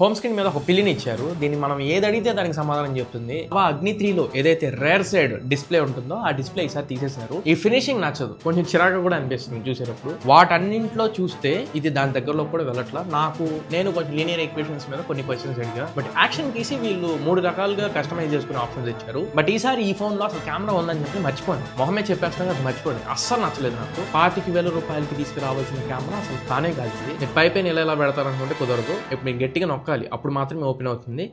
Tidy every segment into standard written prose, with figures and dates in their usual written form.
Home screen మీద ఒక పిల్లిని ఇచ్చారు. దీన్ని మనం ఏది అడిగితే దానికి సమాధానం చెప్తుంది. అగ్ని 3లో ఏదైతే రేర్ సైడ్ డిస్ప్లే ఉంటుందో ఆ డిస్ప్లే ఈసారి తీసేశారు. ఈ ఫినిషింగ్ నచ్చదు, కొంచెం చిరాకు కూడా అనిపిస్తుంది చూసేటప్పుడు. వాటన్నింటిలో చూస్తే ఇది దాని దగ్గరలో కూడా వెళ్ళట్లా. నేను కొంచెం లీనియర్ ఈక్వేషన్స్ మీద కొన్ని క్వశ్చన్స్ అడిగా. బట్ యాక్షన్ తీసి వీళ్ళు 3 రకాలుగా కస్టమైజ్ చేసుకునే ఆప్షన్స్ ఇచ్చారు. బట్ ఈసారి ఈ ఫోన్ లో అసలు కెమెరా ఉందని చెప్పి మర్చిపోండి. మొహమే చెప్పేస్తాను అది మర్చిపోండి. అస్సలు నచ్చలేదు నాకు. 25,000 రూపాయలకి తీసుకురావాల్సిన కెమెరా అసలు తానే కాల్చింది. మీరు పైపైన ఇలా పెడతారనుకుంటే కుదరదు. ఇప్పుడు మీరు గట్టిగా నొక్కాలి, అప్పుడు మాత్రమే ఓపెన్ అవుతుంది.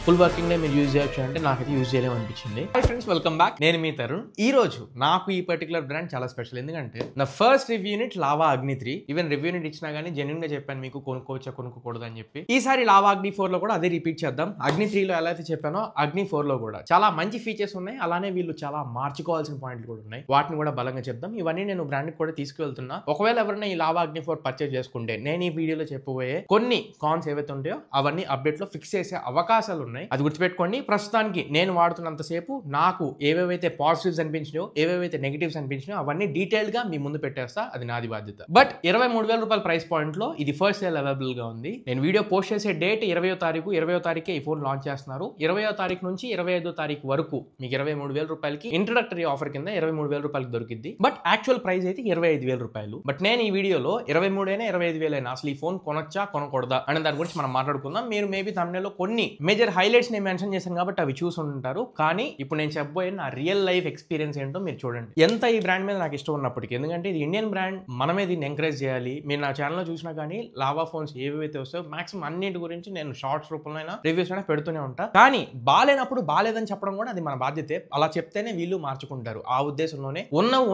ఫుల్ వర్కింగ్ డే మీరు యూజ్ చేయొచ్చు అంటే నాకైతే యూజ్ చేయలేము అనిపించింది. Hi friends, welcome back. నేను మీ తరుణ్. ఈ రోజు నాకు ఈ పర్టికులర్ బ్రాండ్ చాలా స్పెషల్. ఎందుకంటే నా ఫస్ట్ రివ్యూ యూనిట్ లావా అగ్ని 3. ఈవెన్ రివ్యూ యూనిట్ ఇచ్చినా కానీ జెన్యున్ గా చెప్పాను మీకు కొనుక్కోవచ్చా కొనుక్కోకూడదు అని చెప్పి. ఈసారి లావా అగ్ని 4 లో కూడా అదే రిపీట్ చేద్దాం. అగ్ని 3లో ఎలా అయితే చెప్పానో అగ్ని 4 లో కూడా చాలా మంచి ఫీచర్స్ ఉన్నాయి. అలానే వీళ్ళు చాలా మార్చుకోవాల్సిన పాయింట్లు కూడా ఉన్నాయి. వాటిని కూడా బలంగా చెప్దాం. ఇవన్నీ నేను బ్రాండ్ కూడా తీసుకువెళ్తున్నా. ఒకవేళ ఎవరైనా ఈ లావా అగ్ని 4 పర్చేజ్ చేసుకుంటే నేను ఈ వీడియోలో చెప్పబోయే కొన్ని కాన్స్ ఏవైతే ఉంటాయో అవన్నీ అప్డేట్ లో ఫిక్స్ చేసే అవకాశాలు ఉన్నాయి. అది గుర్తుపెట్టుకోండి. ప్రస్తుతానికి నేను వాడుతున్నంతసేపు నాకు ఏవేవైతే పాజిటివ్స్ అనిపించినాయో ఏవేవైతే నెగిటివ్స్ అనిపించినాయో అవన్నీ డీటెయిల్ గా మీ ముందు పెట్టేస్తా. అది నాది బాధ్యత. బట్ 23,000 రూపాయల ప్రైస్ పాయింట్ లో ఇది ఫస్ట్ సేల్ అవైలబుల్ గా ఉంది. నేను వీడియో పోస్ట్ చేసే డేట్ 20వ తారీఖు. 20వ తారీఖే ఈ ఫోన్ లాంచ్ చేస్తున్నారు. 20వ తారీఖు నుంచి 25వ తారీఖు వరకు మీకు 23,000 రూపాయలకి ఇంట్రడక్టరీ ఆఫర్ కింద 23,000 రూపాయలకి దొరికింది. బట్ యాక్చువల్ ప్రైస్ అయితే 25,000 రూపాయలు. బట్ నేను ఈ వీడియోలో 23 అయినా 25,000 అయినా అసలు ఈ ఫోన్ కొనొచ్చా కొనకూడదా అనే దాని గురించి మనం మాట్లాడుకుందాం. మీరు మేబీ తమిళలో కొన్ని మేజర్ హైలైట్స్ నేను మెన్షన్ చేశాను కాబట్టి అవి చూసి ఉంటారు. కానీ ఇప్పుడు నేను చెప్పబోయే నా రియల్ లైఫ్ ఎక్స్పీరియన్స్ ఏంటో మీరు చూడండి. ఎంత ఈ బ్రాండ్ మీద నాకు ఇష్టం ఉన్నప్పటికీ, ఎందుకంటే ఇది ఇండియన్ బ్రాండ్, మనమే దీన్ని ఎంకరేజ్ చేయాలి. మీరు నా ఛానల్లో చూసినా కానీ లావా ఫోన్స్ ఏవైతే వస్తాయో మాక్సిమం అన్నింటి గురించి నేను షార్ట్స్ రూపంలో అయినా రివ్యూస్ అయినా పెడుతూనే ఉంటా. కానీ బాలేనప్పుడు బాలేదని చెప్పడం కూడా అది మన బాధ్యతే. అలా చెప్తేనే వీళ్ళు మార్చుకుంటారు. ఆ ఉద్దేశంలోనే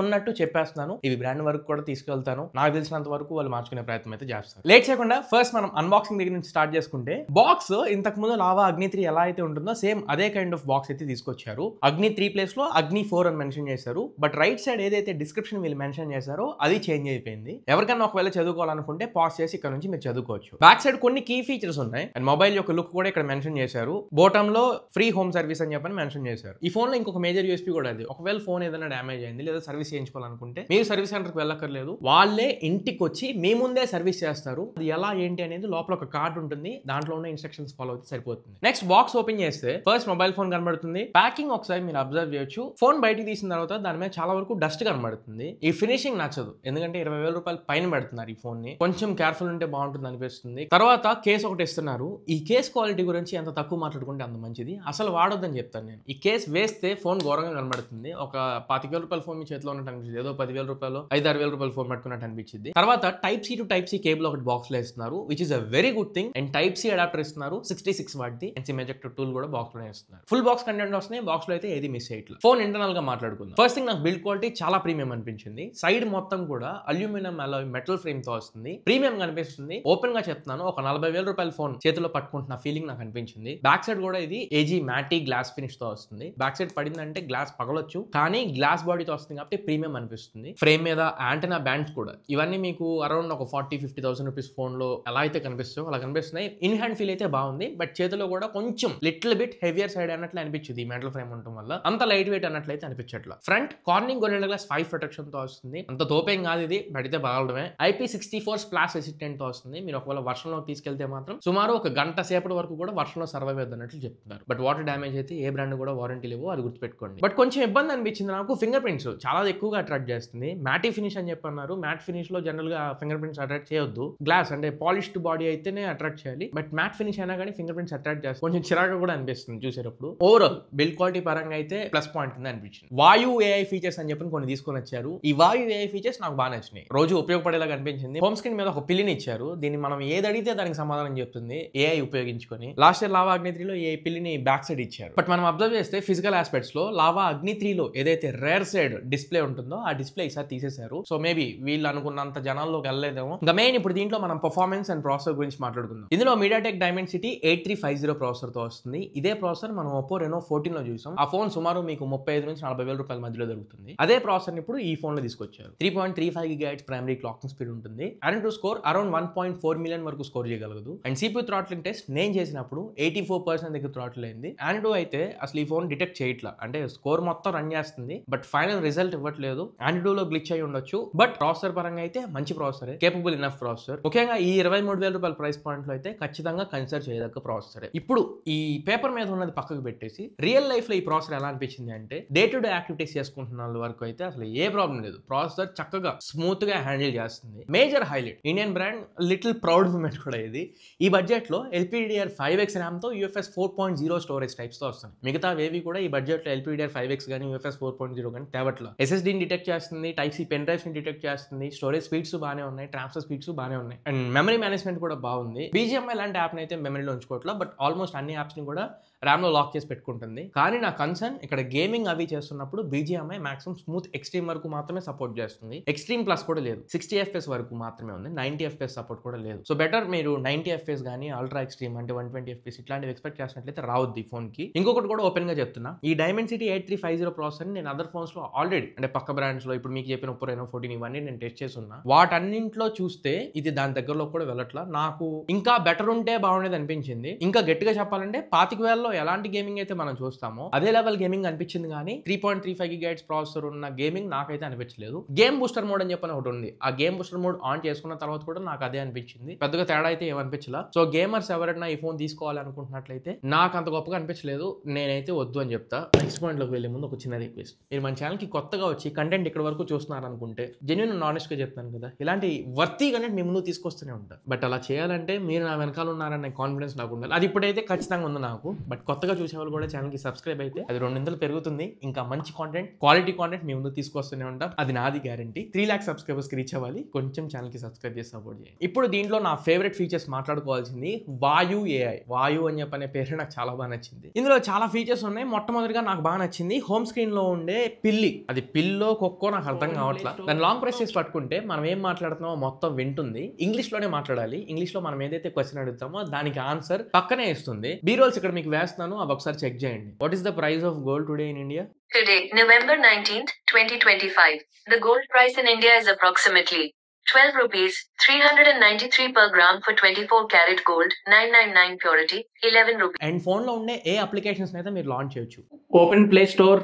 ఉన్నట్టు చెప్పేస్తున్నాను. ఇవి బ్రాండ్ వరకు కూడా తీసుకెళ్తాను. నాకు తెలిసినంత వరకు వాళ్ళు మార్చుకునే ప్రయత్నం అయితే చేస్తారు. లేట్ చేయకుండా ఫస్ట్ మనం అన్బాక్సింగ్ దగ్గర నుంచి స్టార్ట్ చేసుకుంటే, బాక్స్ ఇంతకు ముందు లావా అగ్ని 3 ఎలా అయితే ఉంటుందో సేమ్ అదే కైండ్ ఆఫ్ బాక్స్ అయితే తీసుకొచ్చారు. అగ్ని 3 ప్లేస్ లో అగ్ని 4 అని మెన్షన్ చేశారు. బట్ రైట్ సైడ్ ఏదైతే డిస్క్రిప్షన్ వీళ్ళు మెన్షన్ చేశారో అది చేంజ్ అయిపోయింది. ఎవరికైనా ఒకవేళ చదువుకోవాలనుకుంటే పాజ్ చేసి ఇక్కడ నుంచి మీరు చదువుకోవచ్చు. బ్యాక్ సైడ్ కొన్ని కీ ఫీచర్స్ ఉన్నాయి. అండ్ మొబైల్ యొక్క లుక్ కూడా ఇక్కడ మెన్షన్ చేశారు. బాటమ్ లో ఫ్రీ హోమ్ సర్వీస్ అని చెప్పని మెన్షన్ చేశారు. ఈ ఫోన్ లో ఇంకొక మేజర్ యూఎస్పీ కూడా అది. ఒకవేళ ఫోన్ ఏదైనా డ్యామేజ్ అయింది లేదా సర్వీస్ చేయించుకోవాలనుకుంటే మీరు సర్వీస్ సెంటర్కి వెళ్ళక్కర్లేదు. వాళ్ళే ఇంటికి వచ్చి మీ ముందే సర్వీస్ చేస్తారు. అది ఎలా ఏంటి అనేది లోపల ఒక కార్డ్ ఉంటుంది. దాంట్లో ఉన్న ఇన్స్ట్రక్షన్స్ ఫాలో అయితే సరిపోతుంది. నెక్స్ట్ బాక్స్ ఓపెన్ చేస్తే ఫస్ట్ మొబైల్ ఫోన్ కనబడుతుంది. ప్యాకింగ్ ఒకసారి మీరు అబ్జర్వ్ చేయొచ్చు. ఫోన్ బయటికి తీసిన తర్వాత దాని మీద చాలా వరకు డస్ట్ కనబడుతుంది. ఈ ఫినిషింగ్ నచ్చదు, ఎందుకంటే 20,000 రూపాయలు పైన పెడుతున్నారు ఈ ఫోన్ ని. కొంచెం కేర్ఫుల్ ఉంటే బాగుంటుంది అనిపిస్తుంది. తర్వాత కేసు ఒకటి ఇస్తున్నారు. ఈ కేస్ క్వాలిటీ గురించి ఎంత తక్కువ మాట్లాడుకుంటే అంత మంచిది. అసలు వాడొద్దని చెప్తాను నేను. ఈ కేసు వేస్తే ఫోన్ ఘోరంగా కనబడుతుంది. ఒక 25,000 రూపాయల ఫోన్ మీ చేతిలో ఉన్నట్టు అనిపిస్తుంది. ఏదో 10,000 రూపాయలు 5-6,000 రూపాయల ఫోన్ పట్టుకున్నట్టు అనిపించింది. తర్వాత type C to type C cable ఒకటి బాక్స్ లో ఇస్తున్నారు, which is a very good thing. And type C adapter ఇస్తున్నారు 66 వాట్ది. అండ్ సిమ్ ఎజెక్టర్ టూల్ కూడా బాక్స్ లో ఇస్తున్నారు. ఫుల్ బాక్స్ కంటెంట్ వస్తున్నాయి. బాక్స్ లో అయితే ఏది మిస్ అయ్యట్లేదు. ఫోన్ ఇంటర్నల్ గా మాట్లాడుకుందాం. ఫస్ట్ థింగ్, నాకు బిల్డ్ క్వాలిటీ చాలా ప్రీమియం అనిపించింది. సైడ్ మొత్తం కూడా అల్యూమినియం అలాయ్ మెటల్ ఫ్రేమ్ తో వస్తుంది. ప్రీమియం కనిపిస్తుంది. ఓపెన్ గా చెప్తున్నాను, ఒక 40,000 రూపాయల ఫోన్ చేతిలో పట్టుకుంటున్న ఫీలింగ్ నాకు అనిపించింది. బ్యాక్ సైడ్ కూడా ఇది ఏజీ మ్యాటీ గ్లాస్ ఫినిష్ తో వస్తుంది. బ్యాక్ సైడ్ పడిందంటే గ్లాస్ పగలొచ్చు, కానీ గ్లాస్ బాడీతో వస్తుంది కాబట్టి ప్రీమియం అనిపిస్తుంది. ఫ్రేమ్ మీద యాంటెనా బ్యాండ్స్ కూడా ఇవన్నీ మీకు అరౌండ్ ఒక 40,000-50,000 రూపీస్ ఫోన్ లో ఎలా అయితే కనిపిస్తాయో అలా కనిపిస్తున్నాయి. ఇన్ హ్యాండ్ ఫీల్ అయితే బాగుంది. బట్ చేతిలో కూడా కొంచెం లిటిల్ బిట్ హెవియర్ సైడ్ అన్నట్లు అనిపించింది. ఈ మెటల్ ఫ్రేమ్ ఉండటం వల్ల అంత లైట్ వెయిట్ అన్నట్లయితే అనిపించట్లా. Front Corning Gorilla glass 5 protection తో వస్తుంది. అంత తోపేం కాదు ఇది, పడితే బాగడమే. IP64 స్ప్లాష్ రెసిస్టెంట్ తో వస్తుంది. మీరు ఒకవేళ వర్షంలో తీసుకెళ్తే మాత్రం సుమారు ఒక గంట సేపటి వరకు కూడా వర్షంలో సర్వైవ్ అవుతున్నట్లు చెప్తున్నారు. బట్ వాటర్ డ్యామేజ్ అయితే ఏ బ్రాండ్ కూడా వారంటీ లేవు, అది గుర్తుపెట్టుకోండి. బట్ కొంచెం ఇబ్బంది అనిపించింది నాకు. ఫింగర్ ప్రింట్స్ చాలా ఎక్కువగా అట్రాక్ట్ చేస్తుంది. మ్యాటీ ఫినిష్ అని చెప్పన్నారు. మ్యాట్ ఫినిష్ లో జనరల్ గా ఫింగర్ ప్రింట్స్ అట్రాక్ట్ చేయొద్దు. గ్లాస్ అంటే పాలిష్డ్ బాడీ అయితేనే అట్రాక్ట్ చేయాలి. బట్ మ్యాట్ ఫినిష్ అయినా కానీ ఫింగర్ ప్రింట్స్ అట్రాక్ట్ చేస్తుంది. కొంచెం చిరాగా కూడా అనిపిస్తుంది చూసేటప్పుడు. ఓవరాల్ బిల్డ్ క్వాలిటీ పరంగా అయితే ప్లస్ పాయింట్ కింద అనిపించింది. వాయు ఏఐ ఫీచర్స్ అని చెప్పి కొన్ని తీసుకొని వచ్చారు. ఈ వాయు ఏఐ ఫీచర్స్ నాకు బాగా నచ్చినాయి. రోజు ఉపయోగపడేలా కనిపించింది. హోమ్ స్క్రీన్ మీద ఒక పిల్లిని ఇచ్చారు. దీన్ని మనం ఏది అడిగితే దానికి సమాధానం చెప్తుంది ఏఐ ఉపయోగించుకొని. లాస్ట్ ఇయర్ లావా అగ్ని 3లో ఈ పిల్లిని బ్యాక్ సైడ్ ఇచ్చారు. బట్ మనం అబ్జర్వ్ చేస్తే ఫిజికల్ ఆస్పెక్ట్స్ లో లావా అగ్ని 3లో ఏదైతే రేర్ సైడ్ డిస్ప్లే ఉంటుందో ఆ డిస్ప్లే ఈసారి తీసేశారు. సో మేబీ వీళ్ళు అనుకున్నంత జనాల్లోకి వెళ్ళలేదేమో. ఇంకా మెయిన్ ఇప్పుడు దీంట్లో మనం పర్ఫార్మెన్స్ అండ్ ప్రాసెసర్ గురించి మాట్లాడుకుందాం. ఇందులో మీడియాటెక్ డైమెన్సిటీ 8350 ప్రాసెసర్ ప్రాసెసర్ తో వస్తుంది. ఇదే ప్రాసెసర్ మనం Oppo Reno 14 లో చూసాం. ఆ ఫోన్ సుమారు మీకు 35 నుంచి 40 వేల రూపాయల మధ్యలో దొరుకుతుంది. అదే ప్రాసెసర్ ఇప్పుడు ఈ ఫోన్ లో తీసుకొచ్చారు. 3.35 GHz ప్రైమరీ క్లాకింగ్ స్పీడ్ ఉంటుంది. Antutu స్కోర్ అరౌండ్ 1.4 మిలియన్ వరకు స్కోర్ చేయగలదు. అండ్ CPU థ్రాట్లింగ్ టెస్ట్ నేను చేసినప్పుడు 84% దగ్గర థ్రాటిల్ అయింది. Antutu అయితే అసలు ఈ ఫోన్ డిటెక్ట్ చేయట్లా, అంటే స్కోర్ మొత్తం రన్ చేస్తుంది బట్ ఫైనల్ రిజల్ట్ ఇవ్వట్లేదు. Antutu లో గ్లిచ్ అయి ఉండొచ్చు, బట్ ప్రాసెసర్ పరంగా అయితే మంచి ప్రాసెసర్, కేపబుల్ ఇనఫ్ ప్రాసెసర్. ముఖ్యంగా ఈ 23,000 రూపాయల ప్రైస్ పాయింట్ లో అయితే ఖచ్చితంగా కన్సిడర్ చేయదగ్గ ప్రాసెసర్. ఇప్పుడు ఈ పేపర్ మీద ఉన్నది పక్కకు పెట్టేసి రియల్ లైఫ్ లో ఈ ప్రాసెసర్ ఎలా అనిపించింది అంటే, డే టు డే యాక్టివిటీస్ చేసుకుంటున్న వరకు అయితే అసలు ఏ ప్రాబ్లం లేదు. ప్రాసెసర్ చక్కగా స్మూత్ గా హ్యాండిల్ చేస్తుంది. Major highlight, Indian brand little proud moment కూడా ఇది. ఈ బడ్జెట్ లో LPDDR5X ర్యామ్ తో UFS 4.0 స్టోరేజ్ టైప్స్ తో వస్తుంది. మిగతా వేవి కూడా ఈ బడ్జెట్ లో LPDDR5X గానీ UFS 4.0 గానీ తేవట్ల. SSD ని డిటెక్ట్ చేస్తుంది, టైప్ సి పెన్ డ్రైవ్స్ ని డిటెక్ట్ చేస్తుంది, స్టోరేజ్ స్పీడ్స్ బాగానే ఉన్నాయి, ట్రాన్స్ఫర్ స్పీడ్స్ బాగానే ఉన్నాయి, అండ్ మెమరీ మేనేజ్మెంట్ కూడా బాగుంది. BGMI లాంటి యాప్ అయితే మెమరీలో ఉంచుకోవట్లా, బట్ ఆల్మోస్ట్ అన్ని యాప్స్ ని కూడా ర్యామ్ లో లాక్ చేసి పెట్టుకుంటుంది. కానీ నా కన్సర్న్ ఇక్కడ గేమింగ్ అవి చేస్తున్నప్పుడు BGMI మాక్సిమం స్మూత్ ఎక్స్ట్రీమ్ వరకు మాత్రమే సపోర్ట్ చేస్తుంది. ఎక్స్ట్రీమ్ ప్లస్ కూడా లేదు. 60 FPS వరకు మాత్రమే ఉంది, 90 FPS సపోర్ట్ కూడా లేదు. సో బెటర్ మీరు 90 FPS గానీ అల్ట్రా ఎక్స్ట్రీమ్ అంటే 120 FPS ఇట్లాంటివి ఎక్స్పెక్ట్ చేసినట్లయితే రావద్దు ఈ ఫోన్ కి. ఇంకొకటి కూడా ఓపెన్ గా చెప్తున్నా, ఈ Dimensity 8350 ప్రాసెసర్ నేను అదర్ ఫోన్స్ లో ఆల్రెడీ అంటే పక్క బ్రాండ్స్ లో ఇప్పుడు మీకు చెప్పిన Oppo Reno 14 ఇవన్నీ నేను టెస్ట్ చేసి ఉన్నా. వాటన్నింటిలో చూస్తే ఇది దాని దగ్గరలో కూడా వెళ్ళట్లా. నాకు ఇంకా బెటర్ ఉంటే బాగుండేది అనిపించింది. ఇంకా గట్టిగా చెప్పాలంటే 25,000లో ఎలాంటి గేమింగ్ అయితే మనం చూస్తామో అదే లెవెల్ గేమింగ్ అనిపించింది, కానీ 3.35 GHz ప్రాసెసర్ ఉన్న గేమింగ్ నాకైతే అనిపించలేదు. గేమ్ బూస్టర్ మోడ్ అని చెప్పని ఒకటి ఉంది. ఆ గేమ్ బూస్టర్ మోడ్ ఆన్ చేసుకున్న తర్వాత కూడా నాకు అదే అనిపించింది. పెద్దగా తేడా అయితే ఏమనిపించలా. సో గేమర్స్ ఎవరైనా ఈ ఫోన్ తీసుకోవాలనుకుంటున్నట్లయితే నాకు అంత గొప్పగా అనిపించలేదు, నేనైతే వద్దు అని చెప్తా. నెక్స్ట్ పాయింట్ లోకి వెళ్ళే ముందు ఒక చిన్న రిక్వెస్ట్, మీరు మన ఛానల్ కి కొత్తగా వచ్చి కంటెంట్ ఇక్కడ వరకు చూస్తున్నారు అనుకుంటే జెన్యూన్ నానెస్ట్ గా చెప్తాను కదా, ఇలాంటి వర్తీ కంటెంట్ మీ ముందు తీసుకొస్తూనే ఉంటా. బట్ అలా చేయాలంటే మీరు నా వెనకాల ఉన్నారనే కాన్ఫిడెన్స్ నాకు ఉండాలి. అది ఇప్పుడైతే ఖచ్చితంగా ఉంది నాకు. బట్ కొత్తగా చూసేవాళ్ళు కూడా ఛానల్ కి సబ్స్క్రైబ్ అయితే అది 2 పెరుగుతుంది. ఇంకా మంచి కాంటెంట్, క్వాలిటీ కాంటెంట్ మీ ముందు తీసుకొస్తూనే ఉంటాం, అది నాది గ్యారంటీ. 3 lakhs సబ్స్క్రైబర్స్ కి రీచ్ అవ్వాలి, కొంచెం ఛానల్ కి సబ్స్క్రైబ్ చేసి సపోర్ట్ చేయండి. ఇప్పుడు దీంట్లో నా ఫేవరెట్ ఫీచర్స్ మాట్లాడుకోవాల్సింది వాయు AI. వాయు అని చెప్పనే పేరు నాకు చాలా బాగా నచ్చింది. ఇందులో చాలా ఫీచర్స్ ఉన్నాయి. మొట్టమొదటిగా నాకు బాగా నచ్చింది హోమ్ స్క్రీన్ లో ఉండే పిల్లి. అది పిల్లో కుక్కో నాకు అర్థం కావట్లా. దాన్ని లాంగ్ ప్రెస్ చేసి పట్టుకుంటే మనం ఏం మాట్లాడుతున్నామో మొత్తం వింటుంది. ఇంగ్లీష్ లోనే మాట్లాడాలి. ఇంగ్లీష్ లో మనం ఏదైతే క్వశ్చన్ అడుగుతామో దానికి ఆన్సర్ పక్కనే ఇస్తుంది. B-rolls ఇక్కడ మీకు వేస్తాను, అవి ఒకసారి చెక్ చేయండి. What is the price of gold today in India? Today, November 19th, 2025, the gold price in India is approximately 12 rupees 393 per gram for 24 karat gold, 999 purity, 11 rupees. And phone లో ఉండే ఏ applications అయితే మీరు launch చేయొచ్చు. Open play store,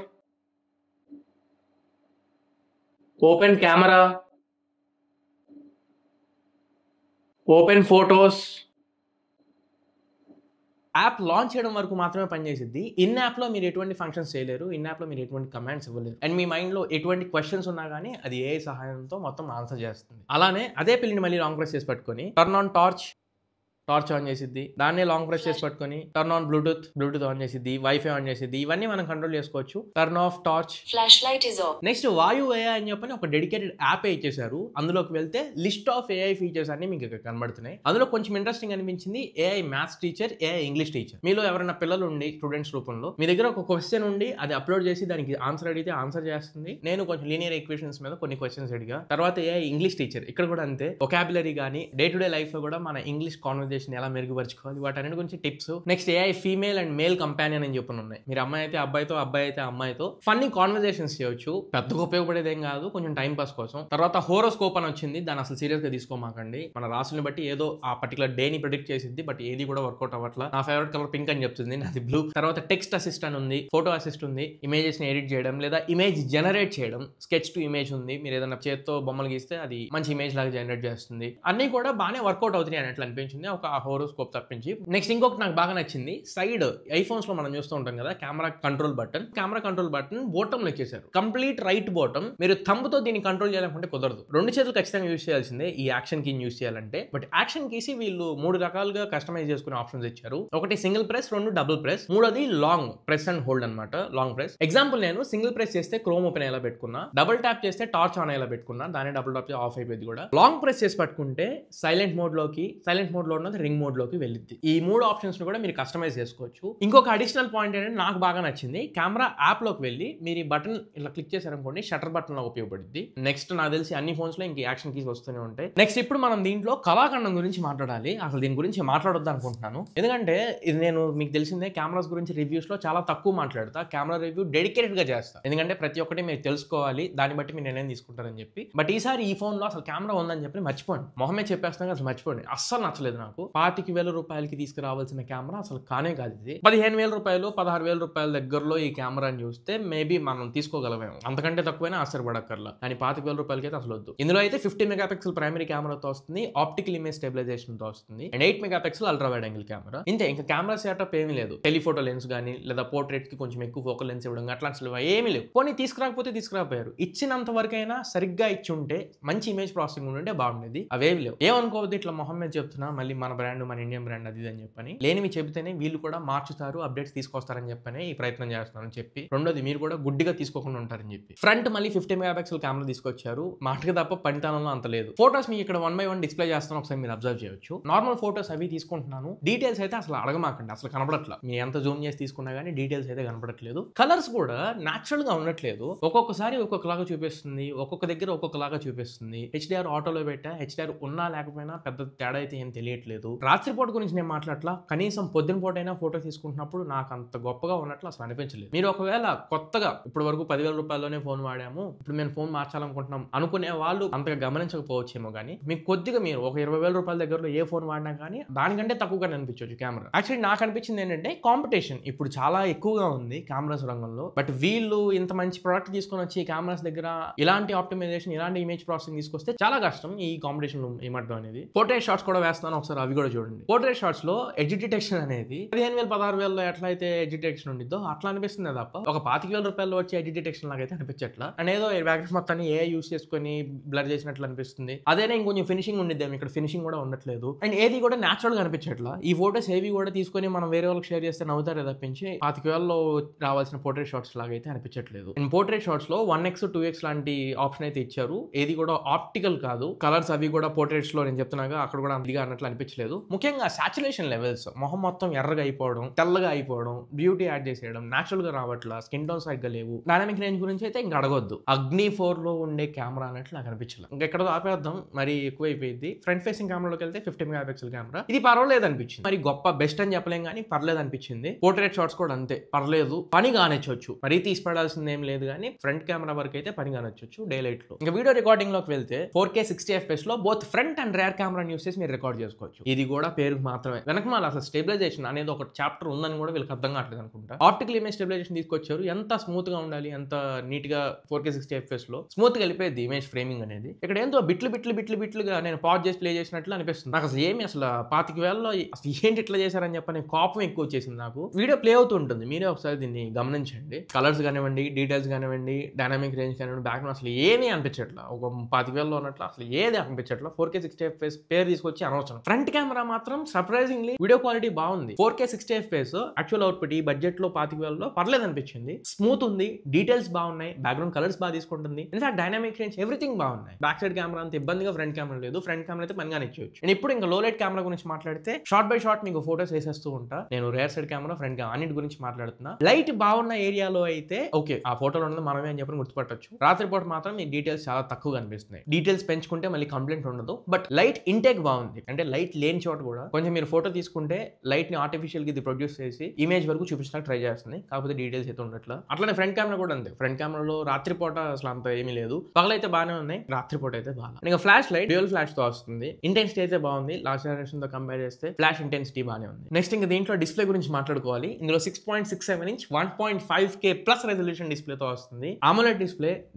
open camera, open photos. App launch చేయడం వరకు మాత్రమే పనిచేసిద్ది. In app లో మీరు ఎటువంటి ఫంక్షన్స్ చేయలేరు, ఇన్ యాప్ లో మీరు ఎటువంటి కమాండ్స్ ఇవ్వలేరు. అండ్ మీ మైండ్ లో ఎటువంటి క్వశ్చన్స్ ఉన్నా కానీ అది AI సహాయంతో మొత్తం ఆన్సర్ చేస్తుంది. అలానే అదే పిల్లిని మళ్ళీ లాంగ్ ప్రెస్ చేసి పట్టుకొని టర్న్ ఆన్ టార్చ్ ఆన్ చేసిద్ది. దాన్ని లాంగ్ ప్రెస్ చేసి పట్టుకొని టర్న్ ఆన్ బ్లూటూత్ ఆన్ చేసిద్ది, వైఫై ఆన్ చేసిద్ది. ఇవన్నీ మనం కంట్రోల్ చేసుకోవచ్చు. Turn off torch, flash light is off. Next వాయు AI అని చెప్పని ఒక డెడికేటెడ్ యాప్ ఇచ్చేసారు. అందులోకి వెళ్తే లిస్ట్ ఆఫ్ AI ఫీచర్స్ అన్ని మీకు ఇక్కడ కనబడుతున్నాయి. అందులో కొంచెం ఇంట్రెస్టింగ్ అనిపించింది AI maths teacher, AI English teacher. మీలో ఎవరైనా పిల్లలు ఉండి స్టూడెంట్స్ రూపంలో మీ దగ్గర ఒక క్వశ్చన్ ఉండి అది అప్లోడ్ చేసి దానికి ఆన్సర్ అడిగితే ఆన్సర్ చేస్తుంది. నేను కొంచెం లీనియర్ ఈక్వేషన్స్ మీద కొన్ని క్వశ్చన్స్ అడిగా. తర్వాత AI ఇంగ్లీష్ టీచర్ ఇక్కడ కూడా అంతే. వొకాబులరీ కానీ డే టు డే లైఫ్ లో కూడా మన ఇంగ్లీష్ కాన్వర్జేషన్ ఎలా మెరుగుపరచుకోవాలి వాటన్నిటి గురించి tips. Next AI female and male companion అని చెప్పి ఉన్నాయి. మీరు అమ్మాయి అయితే అబ్బాయితో, అబ్బాయి అయితే అమ్మాయితో ఫన్నీ కాన్వర్జేషన్స్ చేయొచ్చు. పెద్దగా ఉపయోగపడేది ఏం కాదు, కొంచెం టైం పాస్ కోసం. తర్వాత హోరోస్కోప్ అని వచ్చింది, దాన్ని అసలు సీరియస్ గా తీసుకోమాకండి. మన రాసుని బట్టి ఏదో ఆ పర్టికులర్ డే ని ప్రిడిక్ట్ చేసింది, బట్ ఏది కూడా వర్కౌట్ అవ్వట్లా. నా ఫేవరెట్ కలర్ పింక్ అని చెప్తుంది, నాది బ్లూ. తర్వాత టెక్స్ట్ అసిస్ట్ అని ఉంది, ఫోటో అసిస్ట్ ఉంది, ఇమేజెస్ ని ఎడిట్ చేయడం లేదా ఇమేజ్ జనరేట్ చేయడం, స్కెచ్ టు ఇమేజ్ ఉంది. మీరు ఏదైనా చేత్తో బొమ్మలు గీస్తే అది మంచి ఇమేజ్ లాగా జనరేట్ చేస్తుంది. అన్ని కూడా బాగానే వర్కౌట్ అవుతున్నాయి అన్నట్లు అనిపించింది ఒక హోరోస్కోప్ తప్పించి. నెక్స్ట్ ఇంకొకటి నాకు బాగా నచ్చింది, సైడ్ ఐఫోన్స్ లో మనం చూస్తూ ఉంటాం కదా కెమెరా కంట్రోల్ బటన్ బోటం ఎక్కేశారు. Complete right bottom. మీరు థంబ్ తో దీన్ని కంట్రోల్ చేయాలనుకుంటే కుదరదు, 2 చేతులు ఖచ్చితంగా యూస్ చేయాల్సిందే ఈ యాక్షన్ కీ యూస్ చేయాలంటే. బట్ యాక్షన్ కీసి వీళ్ళు 3 రకాలుగా కస్టమైజ్ చేసుకునే ఆప్షన్స్ ఇచ్చారు. ఒకటి సింగిల్ ప్రెస్, 2 డబుల్ ప్రెస్, 3ది లాంగ్ ప్రెస్ అండ్ హోల్డ్ అనమాట. లాంగ్ ప్రెస్ ఎగ్జాంపుల్ నేను సింగిల్ ప్రెస్ చేస్తే క్రోమ్ ఓపెన్ అయ్యేలా పెట్టుకున్నా, డబుల్ ట్యాప్ చేస్తే టార్చ్ ఆన్ అయ్యేలా పెట్టుకున్నా, దాన్ని డబుల్ ట్యాప్ ఆఫ్ అయిపోయింది కూడా. లాంగ్ ప్రెస్ చేసి పట్టుకుంటే సైలెంట్ మోడ్ లో ఉన్న ఉన్నది రింగ్ మోడ్ లోకి వెళ్ళిద్ది. ఈ 3 ఆప్షన్స్ కూడా మీరు కస్టమైజ్ చేసుకోవచ్చు. ఇంకొక అడిషనల్ పాయింట్ ఏంటంటే నాకు బాగా నచ్చింది, కెమెరా యాప్ లోకి వెళ్ళి మీరు ఈ బటన్ ఇలా క్లిక్ చేశారనుకోండి షటర్ బటన్ లో ఉపయోగపడుద్ది. నెక్స్ట్ నాకు తెలిసి అన్ని ఫోన్స్ లో ఇంక యాక్షన్ కీస్ వస్తూనే ఉంటాయి. నెక్స్ట్ ఇప్పుడు మనం దీంట్లో కళాఖండం గురించి మాట్లాడాలి. అసలు దీని గురించి మాట్లాడొద్దు అనుకుంటున్నాను, ఎందుకంటే ఇది నేను మీకు తెలిసిందే కెమెరాస్ గురించి రివ్యూస్ లో చాలా తక్కువ మాట్లాడతా. కెమెరా రివ్యూ డెడికేటెడ్ గా చేస్తా, ఎందుకంటే ప్రతి ఒక్కటి మీరు తెలుసుకోవాలి, దాన్ని బట్టి మీరు నిర్ణయం తీసుకుంటారని చెప్పి. బట్ ఈసారి ఈ ఫోన్ లో అసలు కెమెరా ఉందని చెప్పి మర్చిపోండి, మొహమే చెప్పేస్తాను అసలు మర్చిపోండి. అస్సలు నచ్చలేదు నాకు. 25,000 రూపాయలకి తీసుకురావాల్సిన కెమెరా అసలు కానే కాదు ఇది. 15,000 రూపాయలు 16,000 రూపాయల దగ్గరలో ఈ కెమెరాని చూస్తే మేబీ మనం తీసుకోగలమేమో, అంతకంటే తక్కువైనా ఆశ్చర్యపడక్కర్లా. కానీ 25,000 రూపాయలకి అయితే అసలు వద్దు. ఇందులో అయితే 50 మెగాపిక్సెల్ ప్రైమరీ కెమెరాతో వస్తుంది, ఆప్టికల్ ఇమేజ్ స్టెబిలైజేషన్ తో వస్తుంది, and 8 megapixel ultra wide angle camera. ఇంతే, ఇంకా కెమెరా సెటప్ ఏమీ లేదు. టెలిఫోటో లెన్స్ కానీ లేదా పోర్ట్రేట్ కి కొంచెం ఎక్కువ ఫోకల్ లెన్స్ ఇవ్వడం అట్లాంటి ఏమీ లేవు. పోనీ తీసుకురాకపోతే తీసుకురాపోయారు, ఇచ్చినంత వరకైనా సరిగ్గా ఇచ్చి ఉంటే మంచి ఇమేజ్ ప్రాసెసింగ్ ఉంటే బాగుండేది. అవేమి లేవు. ఏమనుకోవద్దు, ఇట్లా మొహమ్మద్ చెప్తున్నా మళ్ళీ మన బ్రాండ్ మన ఇండియన్ బ్రాండ్ అది అని చెప్పని. లేనివి చెబితేనే వీళ్ళు కూడా మార్చుతారు, అప్డేట్స్ తీసుకొస్తారని చెప్పని ఈ ప్రయత్నం చేస్తున్నారని చెప్పి. రెండోది, మీరు కూడా గుడ్డిగా తీసుకోకుండా ఉంటారని చెప్పి. ఫ్రంట్ మళ్ళీ 50 మెగాపిక్సెల్ కెమెరా తీసుకొచ్చారు, మాటకి తప్ప పనితనంలో అంత లేదు. ఫోటోస్ మీకు ఇక్కడ 1 by 1 డిస్ప్లే చేస్తాను, ఒకసారి మీరు అబ్జర్వ్ చేయొచ్చు. నార్మల్ ఫోటోస్ అవి తీసుకుంటున్నాను, డీటెయిల్స్ అయితే అసలు అడగమాకండి, అసలు కనపడట్లా. మీరు ఎంత జూమ్ చేసి తీసుకున్నా కానీ డీటెయిల్స్ అయితే కనపడట్లేదు. కలర్స్ కూడా న్యాచురల్ గా ఉండట్లేదు, ఒక్కొక్కసారి ఒక్కొక్కలాగా చూపిస్తుంది, ఒక్కొక్క దగ్గర ఒక్కొక్కలాగా చూపిస్తుంది. HDR ఆటోలో పెట్టా, HDR ఉన్నా లేకపోయినా పెద్ద తేడా అయితే ఏం తెలియట్లేదు. రాత్రిపూట గురించి నేను మాట్లాడట్లా, కనీసం పొద్దున పూట అయినా ఫోటో తీసుకుంటున్నప్పుడు నాకు అంత గొప్పగా ఉన్నట్లు అసలు అనిపించలేదు. మీరు ఒకవేళ కొత్తగా ఇప్పటి వరకు 10,000 రూపాయల్లోనే ఫోన్ వాడాము, ఇప్పుడు మేము ఫోన్ మార్చాలనుకుంటున్నాం అనుకునే వాళ్ళు అంతగా గమనించకపోవచ్చేమో కానీ, మీకు కొద్దిగా మీరు ఒక 20,000 రూపాయల దగ్గరలో ఏ ఫోన్ వాడినా కానీ దానికంటే తక్కువగా అనిపించవచ్చు కెమెరా. యాక్చువల్లీ నాకు అనిపించింది ఏంటంటే కాంపిటీషన్ ఇప్పుడు చాలా ఎక్కువగా ఉంది కెమెరాస్ రంగంలో. బట్ వీళ్ళు ఇంత మంచి ప్రోడక్ట్ తీసుకొని వచ్చి కెమెరాస్ దగ్గర ఇలాంటి ఆప్టిమైజేషన్, ఇలాంటి ఇమేజ్ ప్రాసెసింగ్ తీసుకొస్తే చాలా కష్టం ఈ కాంపిటీషన్ ఏమంటాం అనేది. పోర్ట్రేట్ షాట్స్ కూడా వేస్తాను, ఒకసారి అవి కూడా చూడండి. పోర్ట్రేట్ షాట్స్ లో ఎడ్జ్ డిటెక్షన్ అనేది 15,000 16,000 ఎట్లయితే ఎడ్జ్ డిటెక్షన్ ఉండిద్దో అట్లా అనిపిస్తుంది తప్ప ఒక 25,000 రూపాయలు వచ్చి ఎడ్జ్ డిటెక్షన్ లాగైతే అనిపించట్లా. అండ్ ఏదో బ్యాక్గ్రౌండ్ మొత్తాన్ని ఏ యూస్ చేసుకొని బ్లర్ చేసినట్లు అనిపిస్తుంది. అదేనా ఇంకొంచెం ఫినిషింగ్ ఉండిద్దాం, ఇక్కడ ఫినిషింగ్ కూడా ఉండట్లేదు. అండ్ ఏది కూడా న్యాచురల్ గా అనిపించట్లా. ఈ ఫోటోస్ ఏవి కూడా తీసుకొని మనం వేరే వాళ్ళకి షేర్ చేస్తే నవ్వుతారే తప్పించి 25,000లో రావాల్సిన పోర్ట్రేట్ షాట్స్ లాగైతే అనిపించట్లేదు. అండ్ పోర్ట్రేట్ షాట్స్ లో 1x 2x లాంటి ఆప్షన్ అయితే ఇచ్చారు, ఏది కూడా ఆప్టికల్ కాదు. కలర్స్ అవి కూడా పోర్ట్రేట్స్ లో నేను చెప్తున్నాగా అక్కడ కూడా అంతగా అన్నట్లు అనిపించలేదు. ముఖ్యంగా సాచురేషన్ లెవెల్స్, మొహం మొత్తం ఎర్రగా అయిపోవడం, తెల్లగా అయిపోవడం, బ్యూటీ యాడ్ చేసేయడం, న్యాచురల్ గా రావట్లా, స్కిన్ టోన్ సరిగ్గా లేవు. డైనామిక్ రేంజ్ గురించి అయితే ఇంకా అడగొద్దు, అగ్ని 4 లో ఉండే కెమెరా అన్నట్లు నాకు అనిపించలేదు. ఇంకా ఎక్కడ ఆపేద్దాం, మరి ఎక్కువైపోయింది. ఫ్రంట్ ఫేసింగ్ కెమెరాలోకి వెళ్తే 50 మెగాపిక్సెల్ కెమెరా, ఇది పర్వాలేదు అనిపించింది. మరి గొప్ప బెస్ట్ అని చెప్పలేం కానీ పర్లేదు అనిపించింది. పోర్ట్రేట్ షాట్స్ కూడా అంతే పర్లేదు, పని కానిచ్చొచ్చు, మరీ తీసి పడాల్సింది ఏం లేదు కానీ ఫ్రంట్ కెమెరా వరకు అయితే పని కానొచ్చు డే లైట్ లో. ఇంకా వీడియో రికార్డింగ్ లోకి వెళ్తే 4K 60 FPS లో both front and rear camera use చేసి మీరు రికార్డ్ చేసుకోవచ్చు. ఇది కూడా పేరుకు మాత్రమే, వెనకమాల అసలు స్టెబిలైజేషన్ అనేది ఒక చాప్టర్ ఉందని కూడా వీళ్ళకి అర్థం కావట్లేదు అనుకుంటా. ఆప్టికల్ ఇమేజ్ స్టెబిలైజేషన్ తీసుకొచ్చారు, ఎంత స్మూత్ గా ఉండాలి, ఎంత నీట్ గా 4K 60 FPS లో స్మూత్ గా వెళ్ళిపోయింది ఇమేజ్ ఫ్రేమింగ్ అనేది. ఇక్కడ ఏంటో బిట్లుగా నేను పాజ్ చేసి ప్లే చేసినట్లు అనిపిస్తుంది నాకు. అసలు ఏమి అసలు 25,000లో అసలు ఏంటి ఇట్లా చేశారని చెప్పని కోపం ఎక్కువ వచ్చేసింది నాకు. వీడియో ప్లే అవుతూ ఉంటుంది, మీరే ఒకసారి దీన్ని గమనించండి. కలర్స్ కానివ్వండి, డీటెయిల్స్ కానివ్వండి, డైనామిక్ రేంజ్ కానివ్వండి, బ్యాక్గ్రౌండ్ అసలు ఏమీ అనిపించట్లా. ఒక 25,000లో ఉన్నట్లు అసలు ఏది అనిపించట్లా. 4K 60 FPS పేరు తీసుకొచ్చి అనవసరం. ఫ్రంట్ కెమెరా మాత్రం సర్ప్రైజింగ్లీ వీడియో క్వాలిటీ బాగుంది. 4K 60 FPS యాక్చువల్ అవుట్పుట్ ఈ బడ్జెట్ లో 25,000లో పర్లేదు అనిపించింది. స్మూత్ ఉంది, డీటెయిల్స్ బాగున్నాయి, బ్యాక్గ్రౌండ్ కలర్స్ బాగా తీసుకుంటుంది. ఇన్ఫాక్ట్ డైనామిక్ రేంజ్ ఎవ్రీథింగ్ బాగున్నాయి. బ్యాక్ సైడ్ కెమెరా అంత ఇబ్బందిగా ఫ్రంట్ కెమెరా లేదు, ఫ్రంట్ కెమెరా అయితే పనిగానే ఇచ్చేయచ్చు. నేను ఇప్పుడు ఇంకా లో లైట్ కెమెరా గురించి మాట్లాడితే షార్ట్ బై షార్ట్ మీకు ఫోటోస్ వేసేస్తూ ఉంటా. నేను rare side camera, front camera అన్నిటి గురించి మాట్లాడుతున్నా. లైట్ బాగున్న ఏరియాలో అయితే ఓకే, ఆ ఫోటోలో ఉన్నది మనమే అని చెప్పి గుర్తుపట్టచ్చు. రాత్రిపూట మాత్రం ఈ డీటెయిల్స్ చాలా తక్కువగా అనిపిస్తున్నాయి. డీటెయిల్స్ పెంచుకుంటే మళ్ళీ కంప్లైంట్ ఉండదు. బట్ లైట్ ఇంటేక్ బాగుంది, అంటే లైట్ లేని చోట కూడా కొంచెం మీరు ఫోటో తీసుకుంటే లైట్ ని ఆర్టిఫిషియల్ గా ఇది ప్రొడ్యూస్ చేసి ఇమేజ్ వరకు చూపించడానికి ట్రై చేస్తుంది. కాకపోతే డీటెయిల్స్ అయితే ఉండట్లా. అట్లనే ఫ్రంట్ కెమెరా కూడా అంతే. ఫ్రంట్ కెమెరాలో రాత్రిపూట అసలు అంత ఏమీ లేదు, పగలైతే బాగానే ఉన్నాయి, రాత్రిపూట అయితే బాగా. ఇంకా ఫ్లాష్ లైట్ డ్యూయల్ ఫ్లాష్ తో వస్తుంది. ఇంటెన్సిటీ అయితే బాగుంది, లాస్ట్ జనరేషన్ తో కంపేర్ చేస్తే ఫ్లాష్ ఇంటెన్సిటీ బాగానే ఉంది. నెక్స్ట్ ఇంకా దీంట్లో డిస్ప్లే గురించి మాట్లాడుకోవాలి. ఇందులో 6.67 inch 1.5K plus resolution display తో వస్తుంది. AMOLED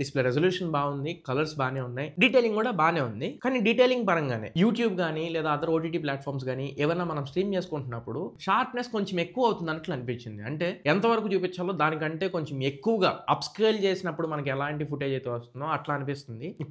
డిస్ప్లే రెజల్యూషన్ బాగుంది, కలర్స్ బాగానే ఉన్నాయి, డీటెయిలింగ్ కూడా బాగానే ఉంది. కానీ డీటెయిలింగ్ పరంగానే యూట్యూబ్ కానీ లేదా అదర్ OTT ప్లాట్ఫామ్స్ కానీ ఏమైనా మనం స్ట్రీమ్ చేసుకుంటున్నప్పుడు షార్ప్నెస్ కొంచెం ఎక్కువ అవుతుంది అన్నట్లు అనిపించింది. అంటే ఎంతవరకు చూపించాలో దానికంటే కొంచెం ఎక్కువగా అప్ స్కేల్ చేసినప్పుడు మనకి ఎలాంటి ఫుటేజ్ అయితే వస్తుందో అట్లా అనిపిస్తుంది. ఈ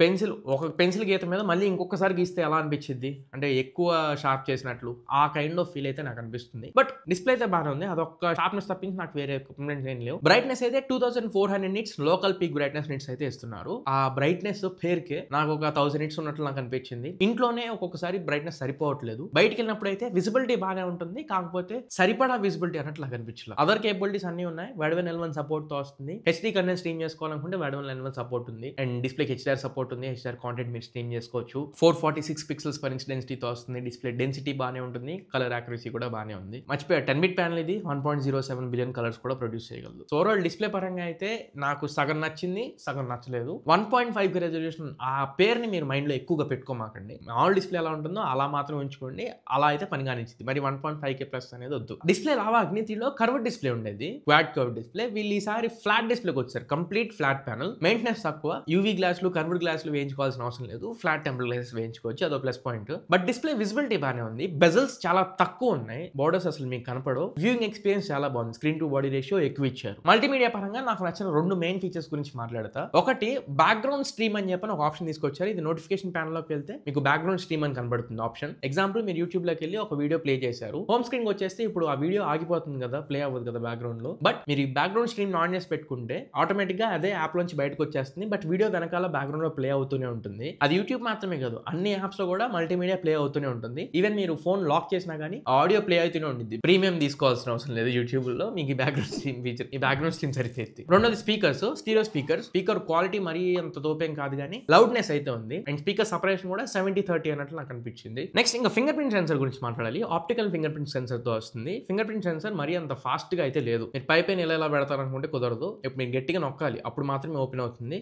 పెన్సిల్ గీత మీద మళ్ళీ ఇంకొకసారి గీస్తే ఎలా అనిపించింది అంటే ఎక్కువ షార్ప్ చేసినట్లు ఆ కైండ్ ఆఫ్ ఫీల్ అయితే నాకు అనిపిస్తుంది. బట్ డిస్ప్లే అయితే బాగానే ఉంది, అదొక షార్ప్నెస్ తప్పించి నాకు వేరే కంప్లైంట్స్ ఏం లేవు. బ్రైట్నెస్ అయితే 2400 nits local peak brightness nits అయితే ఇస్తున్నారు. ఆ బ్రైట్నెస్ పేరుకే నాకు ఒక 1000 నిట్స్ ఉన్నట్లు నాకు అనిపించింది. ఇంట్లోనే ఒక్కొక్కసారి బ్రైట్నెస్ సరిపోవట్లేదు. లేదు. బయటికి వెళ్ళినప్పుడు అయితే విజిబిలిటీ బాగా ఉంటుంది, కాకపోతే సరిపడా విజిబిలిటీ అన్నట్లు నాకు అనిపించలేదు. అదర్ కేపబిలిటీస్ అన్ని ఉన్నాయి. వైడ్ L1 సపోర్ట్ తో వస్తుంది. హెచ్డీ కంటెంట్ స్ట్రీమ్ చేసుకోవాలనుకుంటే వైడ్ L1 సపోర్ట్ ఉంది. అండ్ డిస్ప్లే HDR సపోర్ట్ ఉంది. HDR కాంటెంట్ మీరు స్ట్రీమ్ చేసుకోవచ్చు. 446 పిక్సెల్స్ పర్ ఇంచ్ డెన్సిటీతో వస్తుంది. డిస్ప్లే డెన్సిటీ బాగానే ఉంటుంది. కలర్ యాక్యురసీ కూడా బాగానే ఉంది. మర్చిపోయా 10-bit ప్యానల్ ఇది 1.07 బిలియన్ కలర్స్ కూడా ప్రొడ్యూస్ చేయగలదు. సో ఓవరాల్ డిస్ప్లే పరంగా అయితే నాకు సగం నచ్చింది, సగం నచ్చలేదు. 1.5 రెజల్యూషన్ ఆ పేరుని మీరు మైండ్ లో ఎక్కువగా పెట్టుకోమాకండి. ఆల్ డిస్ప్లే ఎలా ఉంటుందో అలా మాత్రం ఉంచుకోండి. అలా అయితే పని కానిచ్చింది. మరి 1.5K ప్లస్ అనేది వద్దు. డిస్ప్లే లావా అగ్ని 3లో కర్వ్ డిస్ప్లే ఉండేది, క్వాడ్ కర్వ్ డిస్ప్లే. వీళ్ళు ఈసారి ఫ్లాట్ డిస్ప్లేకి వచ్చారు. కంప్లీట్ ఫ్లాట్ ప్యానల్, మెయింటెనెన్స్ తక్కువ. యూవీ గ్లాసులు కర్వ్డ్ గ్లాసులు వేయించుకోవాల్సిన అవసరం లేదు. ఫ్లాట్ టెంపర్ గ్లాసెస్ వేయించుకోవచ్చు, అదో plus point. But display visibility బాగానే ఉంది. బెజల్స్ చాలా తక్కువ ఉన్నాయి, బోర్డర్స్ అసలు మీకు కనపడవు. వ్యూయింగ్ ఎక్స్పీరియన్స్ చాలా బాగుంది. స్క్రీన్ టు బాడీ రేషియో ఎక్కువ ఇచ్చారు. మల్టీమీడియా పరంగా నాకు నచ్చిన 2 మెయిన్ ఫీచర్స్ గురించి మాట్లాడతా. ఒకటి బ్యాక్గ్రౌండ్ స్ట్రీమ్ అని చెప్పి ఒక ఆప్షన్ తీసుకొచ్చారు. ఇది నోటిఫికేషన్ ప్యానల్ లోకి వెళ్తే మీకు బ్యాక్గ్రౌండ్ స్ట్రీమ్ అని కనబడుతుంది ఆప్షన్. ఎగ్జాంపుల్ మీరు యూట్యూబ్ లోకి వెళ్ళి ఒక వీడియో ప్లే చేశారు, హోమ్ స్క్రీన్ వచ్చేస్తే ఇప్పుడు ఆ వీడియో ఆగిపోతుంది కదా, ప్లే అవ్వదు కదా బ్యాక్గ్రౌండ్ లో. బట్ మీరు ఈ బ్యాక్గ్రౌండ్ స్ట్రీమ్ ఆన్ చేసి పెట్టుకుంటే ఆటోమేటిక్ గా అదే యాప్ నుంచి బయటకు వచ్చేస్తుంది. బట్ వీడియో వెనకాల బ్యాక్గ్రౌండ్ లో ప్లే అవుతూనే ఉంటుంది. అది యూట్యూబ్ మాత్రమే కాదు, అన్ని యాప్స్ లో కూడా మల్టీమీడియా ప్లే అవుతూనే ఉంటుంది. ఈవెన్ మీరు ఫోన్ లాక్ చేసినా కానీ ఆడియో ప్లే అవుతూనే ఉంటుంది. ప్రీమియం తీసుకోవాల్సిన అవసరం లేదు యూట్యూబ్ లో. మీకు ఈ బ్యాక్గ్రౌండ్ స్ట్రీమ్ ఫీచర్, ఈ బ్యాక్గ్రౌండ్ స్ట్రీమ్ సరిపోతుంది. రెండోది స్పీకర్స్, స్టీరియో స్పీకర్ క్వాలిటీ మరీ అంత తోపేం కాదు కానీ లౌడ్నెస్ అయితే ఉంది. అండ్ స్పీకర్ సపరేషన్ కూడా 70-30 అన్నట్లు నాకు అనిపించింది. నెక్స్ట్ ఇంకా ఫింగర్ ప్రింట్ సెన్సర్ గురించి మాట్లాడాలి. ఆప్టికల్ ఫింగర్ ప్రింట్ సెన్సర్ తో వస్తుంది. ఫింగర్ ప్రింట్ సెన్సర్ మరీ అంత ఫాస్ట్ గా అయితే లేదు. మీరు పైన ఎలా పెడతారనుకుంటే కుదరదు. ఇప్పుడు మీరు గట్టిగా నొక్కాలి, అప్పుడు మాత్రమే ఓపెన్ అవుతుంది.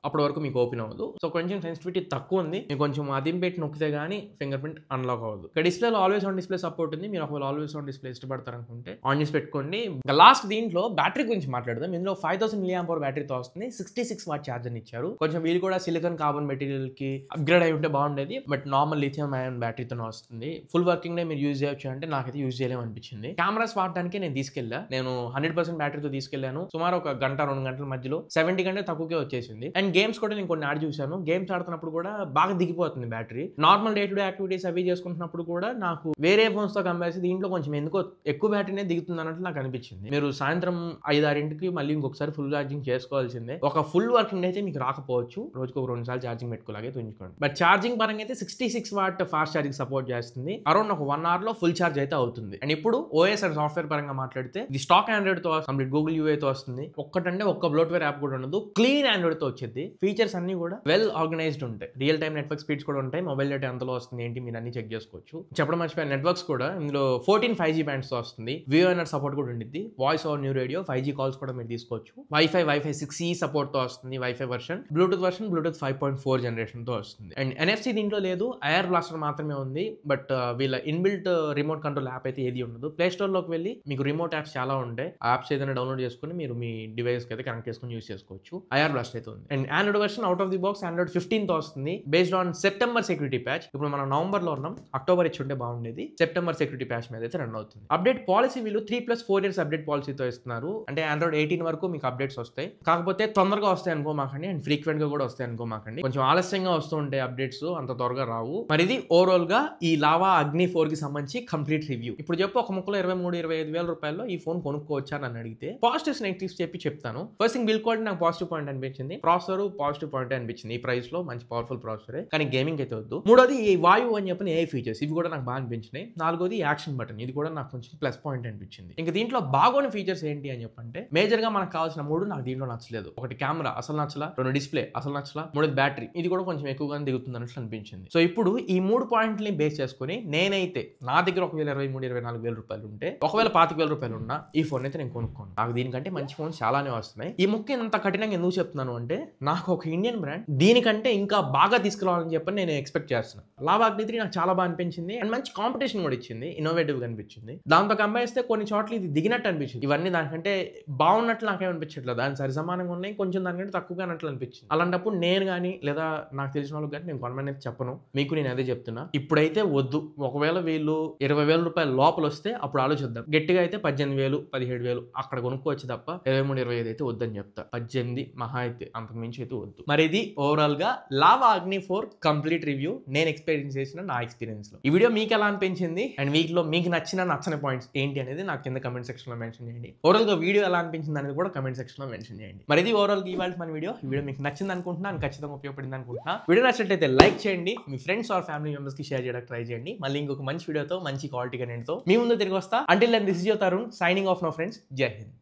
అప్పటి వరకు మీకు ఓపెన్ అవ్వదు. సో కొంచెం సెన్సిటివిటీ తక్కువ ఉంది. మీకు కొంచెం అదిం పెట్టి నొక్కితే కానీ ఫింగర్ ప్రింట్ అన్లాక్ అవ్వదు. ఇక్కడ డిస్ప్లేలో ఆల్వేస్ ఆన్ డిస్ప్లే సపోర్ట్ ఉంది. మీరు ఒకవేళ ఆల్వేస్ ఆన్ డిస్ప్లే ఇష్టపడతారనుకుంటే ఆన్ చేసి పెట్టుకోండి. లాస్ట్ దీంట్లో బ్యాటరీ గురించి మాట్లాడదాం. ఇందులో 5000 mAh బ్యాటరీతో వస్తుంది. 66 వాట్ ఛార్జర్ ఇచ్చారు. కొంచెం వీళ్ళు కూడా సిలికాన్ కార్బన్ మెటీరియల్ కి అప్గ్రేడ్ అయి ఉంటే బాగుండేది. బట్ నార్మల్ లిథియం అయాన్ బ్యాటరీతో వస్తుంది. ఫుల్ వర్కింగ్ డే మీరు యూజ్ చేయొచ్చు అంటే నాకైతే యూజ్ చేయలేము అనిపించింది. కెమెరాస్ వాడడానికి నేను తీసుకెళ్ళా. నేను 100% బ్యాటరీతో తీసుకెళ్లాను. సుమారు ఒక గంట 2 గంటల మధ్యలో 70 కంటే తక్కువకే వచ్చేసింది. అండ్ గేమ్స్ కూడా నేను కొన్ని ఆడి చూశాను. గేమ్స్ ఆడుతున్నప్పుడు కూడా బాగా దిగిపోతుంది battery. Normal day to day activities అవి చేసుకుంటున్నప్పుడు కూడా నాకు వేరే ఫోన్స్ తో కంపేర్ చేసి దీంట్లో కొంచెం ఎందుకో ఎక్కువ బ్యాటరీనే దిగుతుంది అన్నట్లు నాకు అనిపించింది. మీరు సాయంత్రం 5-6కి మళ్ళీ ఇంకొకసారి ఫుల్ ఛార్జింగ్ చేసుకోవాల్సిందే. ఒక ఫుల్ వర్కింగ్ అయితే మీకు రాకపోవచ్చు. రోజుకు 2 సార్లు ఛార్జింగ్ పెట్టుకోలాగే ఉంచుకోండి. బట్ ఛార్జింగ్ పరంగా అయితే 66 వాట్ ఫాస్ట్ ఛార్జింగ్ సపోర్ట్ చేస్తుంది. అరౌండ్ ఒక 1 అవర్ లో ఫుల్ ఛార్జ్ అయితే అవుతుంది. అండ్ ఇప్పుడు ఓఎస్ అండ్ సాఫ్ట్వేర్ పరంగా మాట్లాడితే ఇది స్టాక్ ఆండ్రాయిడ్ తో కంప్లీట్ గూగుల్ యూఐ తో వస్తుంది. ఒక్కటంటే ఒక్క బ్లోట్వేర్ యాప్ కూడా ఉండదు. క్లీన్ ఆండ్రాయిడ్ తో వచ్చేది. ఫీచర్స్ అన్ని కూడా వెల్ ఆర్గనైజ్డ్ ఉంటాయి. రియల్ టైమ్ నెట్వర్క్ స్పీడ్స్ కూడా ఉంటాయి. మొబైల్ డేటా ఎంతలో వస్తుంది ఏంటి మీరు అన్ని చెక్ చేసుకోవచ్చు. చెప్పడం మర్చిపోయిన నెట్వర్క్స్ కూడా ఇందులో 14 5G బ్యాండ్స్ తో వస్తుంది. VoNR సపోర్ట్ కూడా ఉండిద్ది. Voice over new radio 5G calls కూడా మీరు తీసుకోవచ్చు. వైఫై 6E సపోర్ట్ తో వస్తుంది. వైఫై వర్షన్ బ్లూటూత్ 5.4 జనరేషన్ తో వస్తుంది. అండ్ NFC దీంట్లో లేదు. ఎయిర్ బ్లాస్టర్ మాత్రమే ఉంది. బట్ వీళ్ళ ఇన్బిల్ట్ రిమోట్ కంట్రోల్ యాప్ అయితే ఏది ఉండదు. ప్లే స్టోర్ లోకి వెళ్ళి మీకు రిమోట్ యాప్స్ చాలా ఉంటాయి. ఆ యాప్స్ ఏదైనా డౌన్లోడ్ చేసుకుని మీరు మీ డివైస్ కి అయితే కనెక్ట్ చేసుకుని యూస్ చేసుకోవచ్చు. ఎయిర్ బ్లాస్ట్ అయితే ఉంది. And Android version out of the box Android 15 తో వస్తుంది. Based on September security patch. ఇప్పుడు మనం నవంబర్ లో ఉన్నాం, అక్టోబర్ ఇచ్చి ఉంటే బాగుండేది. సెప్టెంబర్ సెక్యూరిటీ ప్యాచ్ మీద అయితే రన్ అవుతుంది. అప్డేట్ పాలసీ వీళ్ళు 3+4 years అప్డేట్ పాలసీతో ఇస్తున్నారు. అంటే ఆండ్రాయిడ్ 18 వరకు మీకు అప్డేట్స్ వస్తాయి. కాకపోతే తొందరగా వస్తాయి అనుకోమాకండి. అండ్ ఫ్రీక్వెంట్ గా కూడా వస్తాయి అనుకోమాకండి. కొంచెం ఆలస్యంగా వస్తూ ఉంటాయి అప్డేట్స్, అంత త్వరగా రావు. మరి ఇది ఓవరాల్ గా ఈ లావా అగ్ని 4 కి సంబంధించి కంప్లీట్ రివ్యూ. ఇప్పుడు చెప్పు ఒక ముక్కలో 23-25 వేల రూపాయల్లో ఈ ఫోన్ కొనుక్కోవచ్చా అని అడిగితే పాజిటివ్స్ నెగిటివ్స్ చెప్తాను. ఫస్ట్ థింగ్ బిల్ క్వాలిటీ నాకు పాజిటివ్ పాయింట్ అనిపించింది. ప్రాసెసర్ పాజిటివ్ పాయింట్ అనిపించింది. ఈ ప్రైస్ లో మంచి పవర్ఫుల్ ప్రాసెసరే, కానీ గేమింగ్ అయితే వద్దు. మూడోది ఈ వాయు అని చెప్పిన ఏ ఫీచర్స్ ఇవి కూడా నాకు బాగా అనిపించినాయి. నాలుగోది యాక్షన్ బటన్, ఇది కూడా నాకు కొంచెం ప్లస్ పాయింట్ అనిపించింది. ఇంకా దీంట్లో బాగోని ఫీచర్స్ ఏంటి అని చెప్పంటే మేజర్ గా మనకు కావాల్సిన 3 నాకు దీంట్లో నచ్చలేదు. ఒకటి కెమెరా అసలు నచ్చలా, 2 డిస్ప్లే అసలు నచ్చలా, 3 బ్యాటరీ ఇది కూడా కొంచెం ఎక్కువగా దిగుతుంది అన్నట్లు అనిపించింది. సో ఇప్పుడు ఈ 3 పాయింట్లని బేస్ చేసుకుని నేనైతే నా దగ్గర ఒకవేళ 23-24 వేల రూపాయలు ఉంటే, ఒకవేళ 25,000 రూపాయలు ఉన్నా ఈ ఫోన్ అయితే నేను కొనుక్కోను. నాకు దీనికంటే మంచి ఫోన్స్ చాలానే వస్తున్నాయి. ఈ ముఖ్య ఇంత కఠినంగా ఎందుకు చెప్తున్నాను అంటే నాకు ఒక ఇండియన్ బ్రాండ్ దీనికంటే ఇంకా బాగా తీసుకురావాలని చెప్పని నేను ఎక్స్పెక్ట్ చేస్తున్నాను. లావా అగ్ని 3 నాకు చాలా బాగా అనిపించింది. అండ్ మంచి కాంపిటీషన్ కూడా ఇచ్చింది, ఇన్నోవేటివ్ గా అనిపించింది. దాంతో కంపేర్ చేస్తే కొన్ని చోట్ల ఇది దిగినట్టు అనిపించింది. ఇవన్నీ దానికంటే బాగున్నట్లు నాకేమనిపించట్లేదు. దాని సరి సమానంగా ఉన్నాయి, కొంచెం దానికంటే తక్కువగా అన్నట్లు అనిపించింది. అలాంటప్పుడు నేను కానీ లేదా నాకు తెలిసిన వాళ్ళకి కానీ నేను కొనమని చెప్పను. మీకు నేను అదే చెప్తున్నా. ఇప్పుడైతే వద్దు. ఒకవేళ వీళ్ళు 20,000 రూపాయల లోపల వస్తే అప్పుడు ఆలోచిద్దాం. గట్టిగా అయితే 18,000 17,000 అక్కడ కొనుక్కోవచ్చు తప్ప 23-25 అయితే వద్దని చెప్తా. 18 మహా అయితే, అంతకు మించి నుంచి అయితే వద్దు. మరి ఇది ఓవరాల్ గా లావా అగ్ని 4 కంప్లీట్ రివ్యూ, నేను ఎక్స్పీరియన్స్ చేసిన నా ఎక్స్పీరియన్స్ లో. ఈ వీడియో మీకు ఎలా అనిపించింది అండ్ వీటిలో మీకు నచ్చని పాయింట్స్ ఏంటి అనేది నాకు కింద కమెంట్ సెక్షన్ లో మెన్షన్ చేయండి. ఓవరాల్ గా వీడియో ఎలా అనిపించింది అనేది కూడా కమెంట్ సెక్షన్ లో మెన్షన్ చేయండి. మరి ఇది ఓవరాల్ గా ఇవాళ మన వీడియో. ఈ వీడియో మీకు నచ్చింది అనుకుంటున్నాను, ఖచ్చితంగా ఉపయోగపడింది అనుకుంటున్నా. వీడియో నచ్చినట్లయితే లైక్ చేయండి, మీ ఫ్రెండ్స్ ఆర్ ఫ్యామిలీ మెంబర్స్ కి షేర్ చేయడానికి ట్రై చేయండి. మళ్ళీ ఇంకొక మంచి వీడియోతో మంచి క్వాలిటీ కంటెంట్ తో మీ ముందు తిరిగి వస్తా. Until then this is your Tarun signing off now friends. Jai Hind.